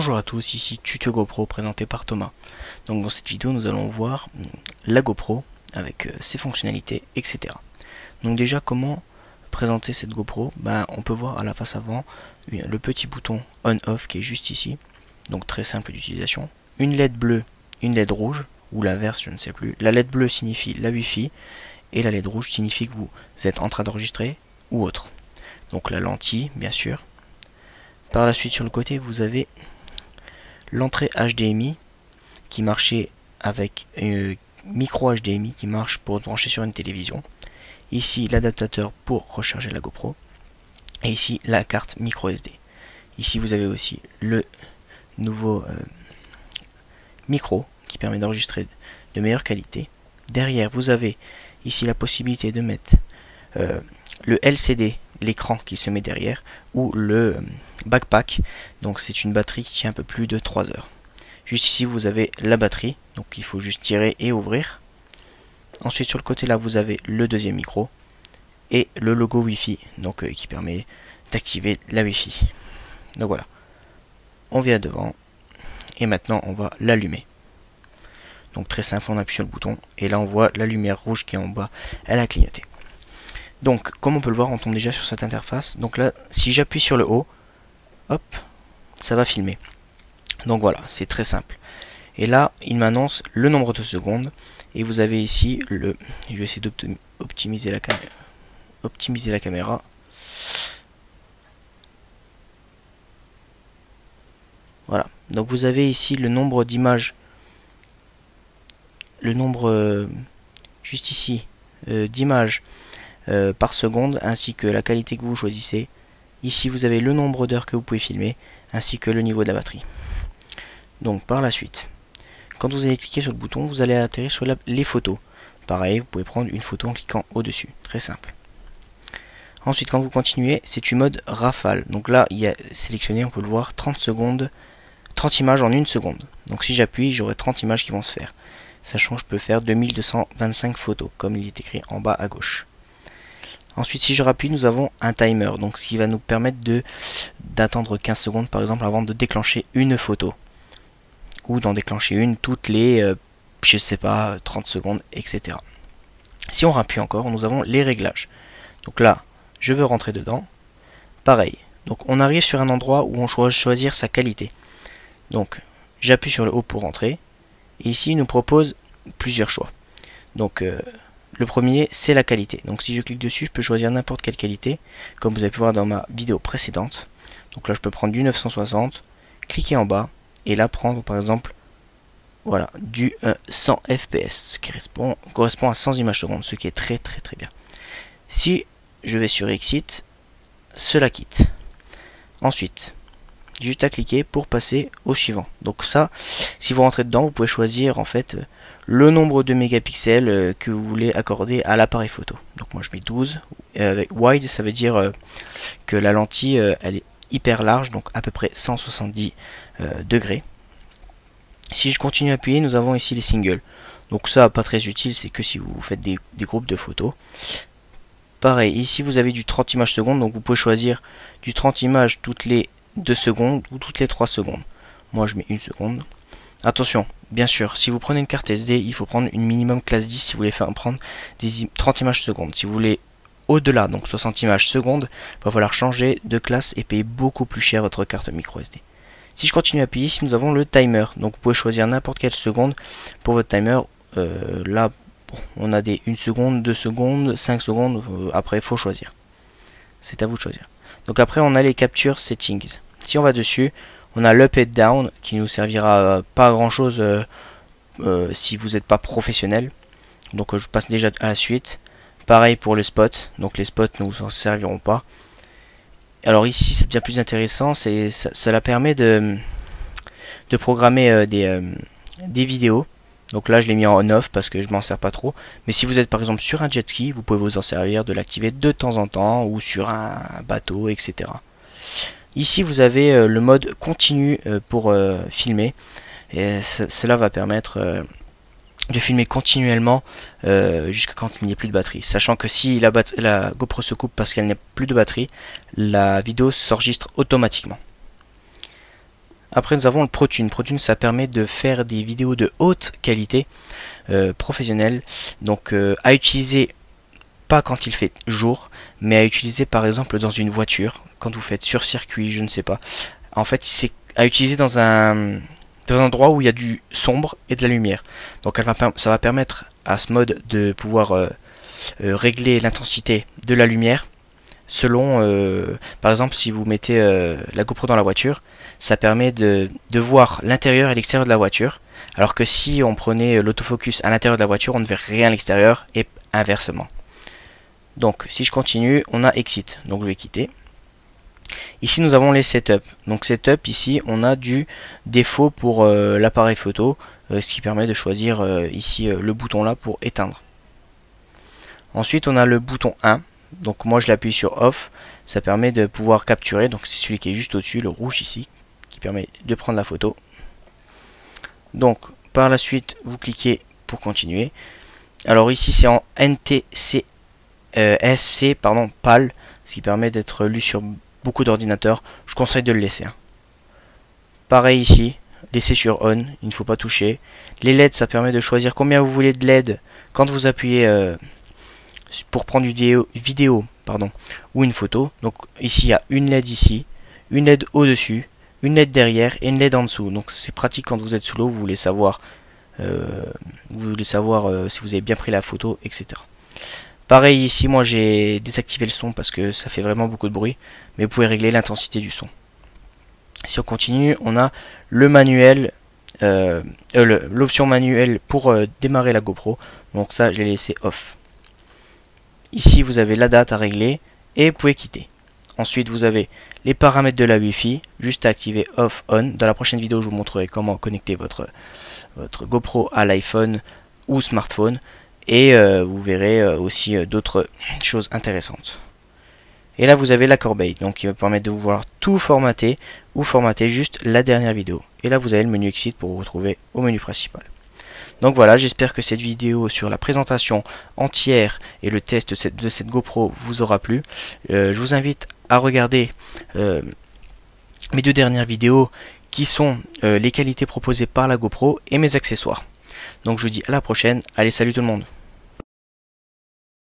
Bonjour à tous, ici Tuto GoPro présenté par Thomas. Donc dans cette vidéo nous allons voir la GoPro avec ses fonctionnalités, etc. Donc déjà comment présenter cette GoPro? On peut voir à la face avant le petit bouton on-off qui est juste ici. Donc très simple d'utilisation. Une LED bleue, une LED rouge, ou l'inverse je ne sais plus. La LED bleue signifie la Wi-Fi et la LED rouge signifie que vous êtes en train d'enregistrer ou autre. Donc la lentille bien sûr. Par la suite sur le côté vous avez l'entrée HDMI qui marchait avec micro HDMI qui marche pour brancher sur une télévision. Ici l'adaptateur pour recharger la GoPro. Et ici la carte micro SD. Ici vous avez aussi le nouveau micro qui permet d'enregistrer de meilleure qualité. Derrière vous avez ici la possibilité de mettre le LCD, l'écran qui se met derrière, ou le backpack. Donc c'est une batterie qui tient un peu plus de 3 heures. Juste ici vous avez la batterie, donc il faut juste tirer et ouvrir. Ensuite sur le côté là vous avez le deuxième micro et le logo Wi-Fi, donc qui permet d'activer la Wi-Fi. Donc voilà, on vient devant et maintenant on va l'allumer. Donc très simple, on appuie sur le bouton et là on voit la lumière rouge qui est en bas, elle a clignoté. Donc comme on peut le voir, on tombe déjà sur cette interface. Donc là si j'appuie sur le haut, hop, ça va filmer. Donc voilà, c'est très simple. Et là il m'annonce le nombre de secondes et vous avez ici le, je vais essayer d'optimiser la caméra. Voilà, donc vous avez ici le nombre d'images, le nombre juste ici d'images par seconde, ainsi que la qualité que vous choisissez. Ici vous avez le nombre d'heures que vous pouvez filmer, ainsi que le niveau de la batterie. Donc par la suite, quand vous allez cliquer sur le bouton, vous allez atterrir sur les photos. Pareil, vous pouvez prendre une photo en cliquant au-dessus, très simple. Ensuite, quand vous continuez, c'est du mode rafale. Donc là, il y a sélectionné, on peut le voir, 30 secondes, 30 images en 1 seconde. Donc si j'appuie, j'aurai 30 images qui vont se faire. Sachant que je peux faire 2225 photos, comme il est écrit en bas à gauche. Ensuite, si je rappuie, nous avons un timer, donc ce qui va nous permettre d'attendre 15 secondes, par exemple, avant de déclencher une photo. Ou d'en déclencher une toutes les, je sais pas, 30 secondes, etc. Si on rappuie encore, nous avons les réglages. Donc là, je veux rentrer dedans. Pareil. Donc on arrive sur un endroit où on doit choisir sa qualité. Donc j'appuie sur le haut pour rentrer. Et ici, il nous propose plusieurs choix. Donc le premier, c'est la qualité. Donc si je clique dessus, je peux choisir n'importe quelle qualité, comme vous avez pu voir dans ma vidéo précédente. Donc là, je peux prendre du 960, cliquer en bas, et là prendre par exemple, voilà, du 100 fps, ce qui correspond à 100 images secondes, ce qui est très bien. Si je vais sur Exit, cela quitte. Ensuite, juste à cliquer pour passer au suivant. Donc ça, si vous rentrez dedans, vous pouvez choisir en fait le nombre de mégapixels que vous voulez accorder à l'appareil photo. Donc moi je mets 12. Avec wide, ça veut dire que la lentille elle est hyper large, donc à peu près 170 degrés. Si je continue à appuyer, nous avons ici les singles. Donc ça, pas très utile, c'est que si vous faites des groupes de photos. Pareil, ici vous avez du 30 images secondes, donc vous pouvez choisir du 30 images toutes les 2 secondes ou toutes les 3 secondes. Moi je mets 1 seconde. Attention, bien sûr, si vous prenez une carte SD, il faut prendre une minimum classe 10 si vous voulez faire prendre des 30 images secondes. Si vous voulez au-delà, donc 60 images secondes, il va falloir changer de classe et payer beaucoup plus cher votre carte micro SD. Si je continue à appuyer, ici nous avons le timer. Donc vous pouvez choisir n'importe quelle seconde pour votre timer. Là, bon, on a des 1 seconde, 2 secondes, 5 secondes. Après, il faut choisir. C'est à vous de choisir. Donc après, on a les capture settings. Si on va dessus, on a l'up et down qui nous servira pas à grand chose si vous n'êtes pas professionnel. Donc je passe déjà à la suite. Pareil pour le spot. Donc les spots ne vous en serviront pas. Alors ici c'est bien plus intéressant, cela permet de programmer des vidéos. Donc là je l'ai mis en on-off parce que je m'en sers pas trop. Mais si vous êtes par exemple sur un jet ski, vous pouvez vous en servir, de l'activer de temps en temps, ou sur un bateau, etc. Ici vous avez le mode continu pour filmer. Et cela va permettre de filmer continuellement jusqu'à quand il n'y ait plus de batterie. Sachant que si la GoPro se coupe parce qu'elle n'a plus de batterie, la vidéo s'enregistre automatiquement. Après nous avons le ProTune. ProTune, ça permet de faire des vidéos de haute qualité professionnelle. Donc à utiliser pas quand il fait jour, mais à utiliser par exemple dans une voiture, quand vous faites sur circuit, je ne sais pas. En fait, c'est à utiliser dans un endroit où il y a du sombre et de la lumière. Donc ça va permettre à ce mode de pouvoir régler l'intensité de la lumière selon, par exemple, si vous mettez la GoPro dans la voiture, ça permet de voir l'intérieur et l'extérieur de la voiture, alors que si on prenait l'autofocus à l'intérieur de la voiture, on ne verrait rien à l'extérieur et inversement. Donc si je continue, on a Exit, donc je vais quitter. Ici nous avons les setup. Donc setup, ici on a du défaut pour l'appareil photo, ce qui permet de choisir ici le bouton là pour éteindre. Ensuite on a le bouton 1, donc moi je l'appuie sur off, ça permet de pouvoir capturer, donc c'est celui qui est juste au-dessus, le rouge ici, qui permet de prendre la photo. Donc par la suite vous cliquez pour continuer. Alors ici c'est en NTSC pardon, PAL, ce qui permet d'être lu sur beaucoup d'ordinateurs. Je conseille de le laisser. Pareil ici, laisser sur on, il ne faut pas toucher. Les LED, ça permet de choisir combien vous voulez de LED quand vous appuyez pour prendre une vidéo ou une photo. Donc ici il y a une LED ici, une LED au-dessus, une LED derrière et une LED en dessous. Donc c'est pratique quand vous êtes sous l'eau, vous voulez savoir si vous avez bien pris la photo, etc. Pareil ici, moi j'ai désactivé le son parce que ça fait vraiment beaucoup de bruit, mais vous pouvez régler l'intensité du son. Si on continue, on a le manuel, l'option manuelle pour démarrer la GoPro, donc ça je l'ai laissé off. Ici vous avez la date à régler et vous pouvez quitter. Ensuite vous avez les paramètres de la Wi-Fi, juste à activer off on. Dans la prochaine vidéo je vous montrerai comment connecter votre GoPro à l'iPhone ou smartphone. Et vous verrez aussi d'autres choses intéressantes. Et là vous avez la corbeille, donc qui va permettre de vous voir tout formater ou formater juste la dernière vidéo. Et là vous avez le menu Exit pour vous retrouver au menu principal. Donc voilà, j'espère que cette vidéo sur la présentation entière et le test de cette GoPro vous aura plu. Je vous invite à regarder mes deux dernières vidéos qui sont les qualités proposées par la GoPro et mes accessoires. Donc je vous dis à la prochaine, allez salut tout le monde.